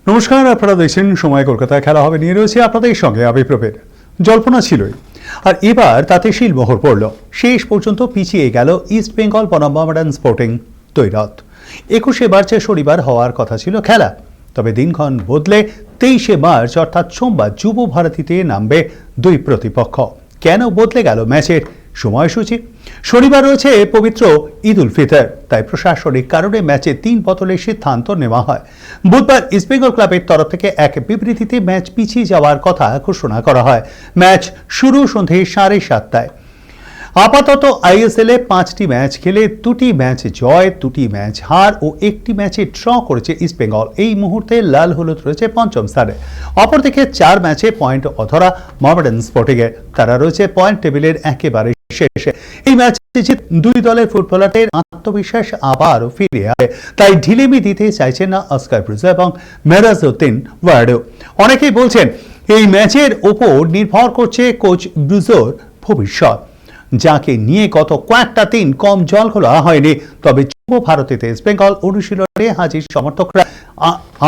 নমস্কার, আপনারা দেখছেন সময় কলকাতায়। খেলা হবে নিয়ে রয়েছে আপনাদের সঙ্গে আমি প্রবীর। জল্পনা ছিলই, আর এবার তাতে শিলমোহর পড়ল। শেষ পর্যন্ত পিছিয়ে গেল ইস্ট বেঙ্গল বনাম মোহামেডান স্পোর্টিং তৈরথ। 21শে মার্চে শনিবার হওয়ার কথা ছিল খেলা, তবে দিনক্ষণ বদলে 23শে মার্চ অর্থাৎ সোমবার যুব ভারতীতে নামবে দুই প্রতিপক্ষ। কেন বদলে গেল ম্যাচের সময়সূচি? শনিবার রয়েছে পবিত্র ঈদ উল ফিতর, তাই প্রশাসনিক কারণে ম্যাচে 3 বদলের সিদ্ধান্ত নেওয়া হয়। বুধবার ইস্টবেঙ্গল ক্লাবের তরফ থেকে এক বিবৃতিতে ম্যাচ পিছিয়ে যাওয়ার কথা ঘোষণা করা হয়। ম্যাচ শুরু সন্ধ্যে 7:30টায়। আপাতত আইএসএল এ 5টি ম্যাচ খেলে 2টি ম্যাচ জয়, 2টি ম্যাচ হার ও 1টি ম্যাচে ড্র করেছে ইস্টবেঙ্গল। এই মুহূর্তে লাল হলুদ রয়েছে 5ম স্থানে। অপরদিকে 4 ম্যাচে পয়েন্ট অধরা মোহামেডান স্পোর্টিং এর, তারা রয়েছে পয়েন্ট টেবিলের একেবারে শেষে। এই ম্যাচে জিত দুই দলের ফুটবলারদের আত্মবিশ্বাস আবারও ফিরে আসে, তাই ঢিলেমি দিতে চাইছেন না অস্কার ব্রুজো এবং মেরাজউদ্দিন ওয়ার্ডো। অনেকেই বলছেন এই ম্যাচের ওপর নির্ভর করছে কোচ ব্রুজোর ভবিষ্যৎ, যাকে নিয়ে গত কয়েকটা দিন কম জল খোলা হয়নি। তবে যুব ভারতীতে ইস্টবেঙ্গল অনুশীলনে হাজির সমর্থকরা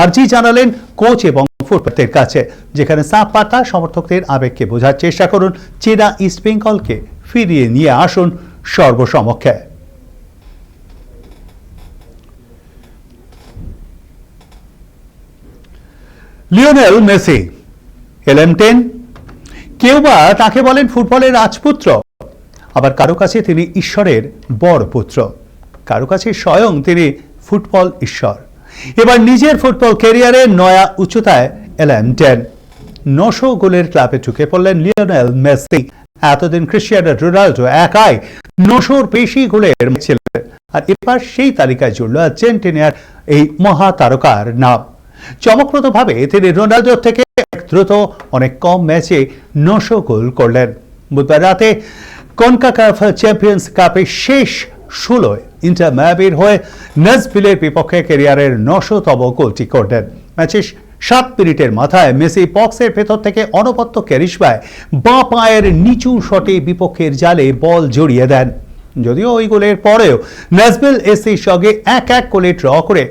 আর্জি জানালেন কোচ এবং ফুটবলারদের কাছে, যেখানে সাফ বার্তা সমর্থকদের আবেগকে বোঝার চেষ্টা করুন, চেনা ইস্টবেঙ্গলকে ফিরিয়ে নিয়ে আসুন সর্বসমক্ষে। লিওনেল মেসি LM10, কেউ বা তাকে বলেন ফুটবলের রাজপুত্র, আবার কারো কাছে তিনি ঈশ্বরের বড় পুত্র, কারো কাছে স্বয়ং তিনি ফুটবল ঈশ্বর। এবার নিজের ফুটবল ক্যারিয়ারে নয়া উচ্চতায় LM10। 900 গোলের ক্লাবে ঢুকে পড়লেন লিওনেল মেসি। এতদিন ক্রিস্টিয়ানো রোনাল্ডো একাই 900-র বেশি গোলের ছিলেন, আর এবার সেই তালিকায় জুড়ল আর্জেন্টিনার এই মহাতারকার নাম। চমকপ্রদভাবে তিনি রোনাল্ডোর থেকে দ্রুত অনেক কম ম্যাচে 900 গোল করলেন। বুধবার রাতে কনকাকাফ চ্যাম্পিয়ন্স কাপের শেষ 16-য় ইন্টার মায়ামির হয়ে নাসভিলের বিপক্ষে ক্যারিয়ারের 900তম গোলটি করলেন। ম্যাচের 7 মিনিটের মাথায় মেসি বক্সের ভেতর থেকে অনবদ্য ক্যারিশমায় বাঁ পায়ের নিচু শটে বিপক্ষের জালে বল জড়িয়ে দেন। যদিও ওই গোলের পরেও নাসভিল এসির সঙ্গে 1-1 গোলে ড্র করে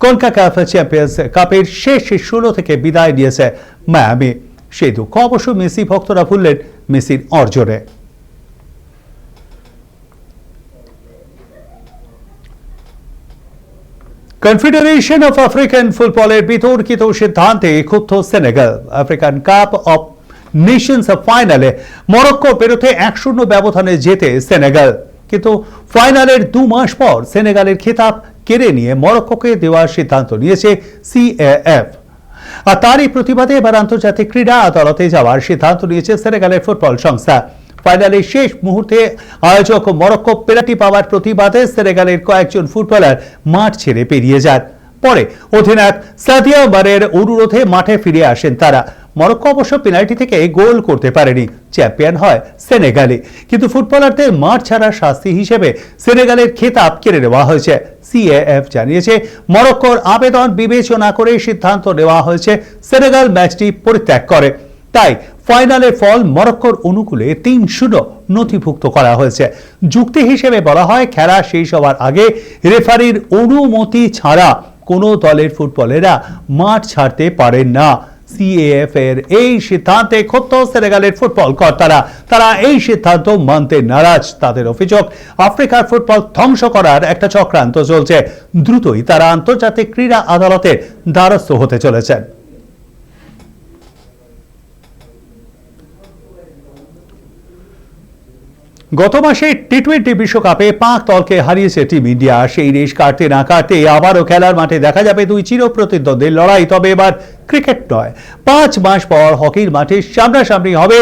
কনকাকাফ চ্যাম্পিয়ন্স কাপের শেষ 16 থেকে বিদায় নিয়েছে মায়ামি। সেই দুঃখ অবশ্য মেসি ভক্তরা ভুললেন মেসির অর্জনে। কনফেডারেশন অফ আফ্রিকান ফুটবলের বিতর্কিত সিদ্ধান্তে ক্ষুব্ধ Senegal. African cup of Nations ফাইনালে মরক্কোর বিরুদ্ধে 1-0 ব্যবধানে জেতে সেনেগাল, কিন্তু ফাইনালের 2 মাস পর সেনেগালের খেতাব কেড়ে নিয়ে মরক্কোকে দেওয়ার সিদ্ধান্ত নিয়েছে CAF। আর তারই প্রতিবাদে এবার আন্তর্জাতিক ক্রীড়া আদালতে যাওয়ার সিদ্ধান্ত নিয়েছে সেনেগালের ফুটবল সংস্থা। ফাইনালের শেষ মুহূর্তে আয়োজক মরক্কো পেনাল্টি পাওয়ার প্রতিবাদে সেনেগালের কয়েকজন ফুটবলার মাঠ ছেড়ে বেরিয়ে যান। পরে অধিনায়ক সাদিও মানের অনুরোধে মাঠে ফিরে আসেন তারা। মরক্কো অবশ্য পেনাল্টি থেকে গোল করতে পারেনি, চ্যাম্পিয়ন হয় সেনেগালি, কিন্তু ফুটবলারদের মাঠ ছাড়ার শাস্তি হিসেবে সেনেগালের খেতাব কেড়ে নেওয়া হয়েছে। CAF জানিয়েছে মরক্কোর আবেদন বিবেচনা করে সিদ্ধান্ত নেওয়া হয়েছে সেনেগাল ম্যাচটি পরিত্যাগ করে। তাই ফাইনালের ফল মরক্কোর অনুকূলে 3-0 নথিভুক্ত করা হয়েছে। যুক্তি হিসেবে বলা হয়, খেলা শেষ হওয়ার আগে রেফারির অনুমতি ছাড়া কোনো দলের ফুটবলাররা মাঠ ছাড়তে পারেন না। CAF এর এই সিদ্ধান্তে ক্ষুব্ধ সেনেগালের ফুটবল কর্তারা, তারা এই সিদ্ধান্ত মানতে নারাজ। তাদের অভিযোগ, আফ্রিকার ফুটবল ধ্বংস করার একটা চক্রান্ত চলছে। দ্রুতই তারা আন্তর্জাতিক ক্রীড়া আদালতের দ্বারস্থ হতে চলেছেন। গত মাসে টি20 বিশ্বকাপে পাক দলকে হারিয়েছে টিম ইন্ডিয়া। সেই রেশ কাটতে না কাটতে আবারও খেলার মাঠে দেখা যাবে দুই চিরপ্রতিদ্বন্দ্বীর লড়াই। তবে এবার ক্রিকেট নয়, 5 মাস পর হকির মাঠে সামনাসামনি হবে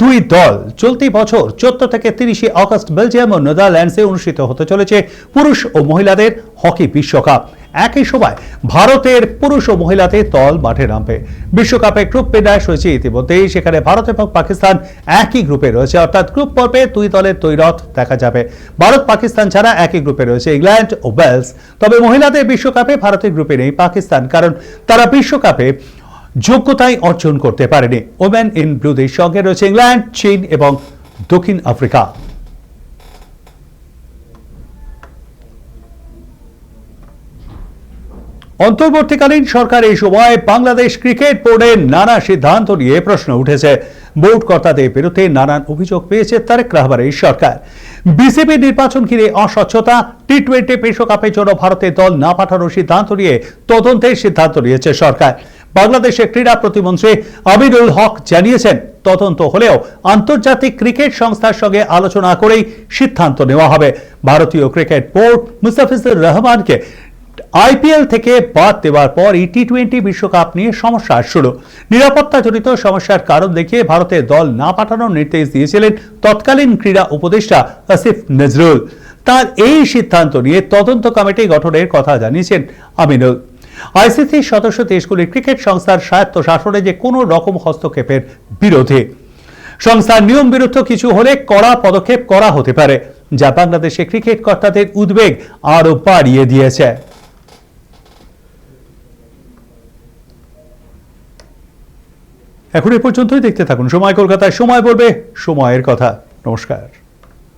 দুই দল। চলতি বছর 14 থেকে 30 আগস্ট বেলজিয়াম ও নেদারল্যান্ডসে অনুষ্ঠিত হতে চলেছে পুরুষ ও মহিলাদের হকি বিশ্বকাপ। একই সময় ভারতের পুরুষ ও মহিলাদের দল মাঠে নামবে। বিশ্বকাপে গ্রুপ বিন্যাস হয়েছে ইতিমধ্যেই, সেখানে ভারত এবং পাকিস্তান একই গ্রুপে রয়েছে, অর্থাৎ গ্রুপ পর্বে দুই দলের তৈরথ দেখা যাবে। ভারত পাকিস্তান ছাড়া একই গ্রুপে রয়েছে ইংল্যান্ড ও ওয়েলস। তবে মহিলাদের বিশ্বকাপে ভারতের গ্রুপে নেই পাকিস্তান, কারণ তারা বিশ্বকাপে যোগ্যতাই অর্জন করতে পারেনি। ওমেন ইন ব্লুদের সঙ্গে রয়েছে ইংল্যান্ড, চীন এবং দক্ষিণ আফ্রিকা। অন্তর্বর্তীকালীন সরকার এই সময় বাংলাদেশ ক্রিকেট বোর্ডের নানা সিদ্ধান্ত নিয়ে প্রশ্ন উঠেছে। বোর্ড কর্তাদের বিরুদ্ধে নানান অভিযোগ পেয়েছে তারেক রহমানের সরকার। বিসিবি নির্বাচন ঘিরে অস্বচ্ছতা, টি-20 বিশ্বকাপের জন্য ভারতের দল না পাঠানোর সিদ্ধান্ত নিয়ে তদন্তের সিদ্ধান্ত নিয়েছে সরকার। বাংলাদেশের ক্রীড়া প্রতিমন্ত্রী আমিনুল হক জানিয়েছেন, তদন্ত হলেও আন্তর্জাতিক ক্রিকেট সংস্থার সঙ্গে আলোচনা করেই সিদ্ধান্ত নেওয়া হবে। ভারতীয় ক্রিকেট বোর্ড মুস্তাফিজুর রহমানকে আইপিএল থেকে বাদ দেওয়ার পরই টি-20 বিশ্বকাপ নিয়ে সমস্যা শুরু। নিরাপত্তাজনিত সমস্যার কারণ দেখিয়ে ভারতের দল না পাঠানোর নির্দেশ দিয়েছিলেন তৎকালীন ক্রীড়া উপদেষ্টা আসিফ নজরুল। তার এই সিদ্ধান্ত নিয়ে তদন্ত কমিটি গঠনের কথা জানিয়েছেন আমিনুল। আইসিসির সদস্য দেশগুলির ক্রিকেট সংস্থার স্বায়ত্তশাসনে যে কোনো রকম হস্তক্ষেপের বিরোধী। সংস্থার নিয়ম বিরুদ্ধ কিছু হলে কড়া পদক্ষেপ করা হতে পারে, যা বাংলাদেশে ক্রিকেট কর্তাদের উদ্বেগ আরও বাড়িয়ে দিয়েছে। এখন এ পর্যন্তই। দেখতে থাকুন সময় কলকাতায়। সময় বলবে সময়ের কথা। নমস্কার।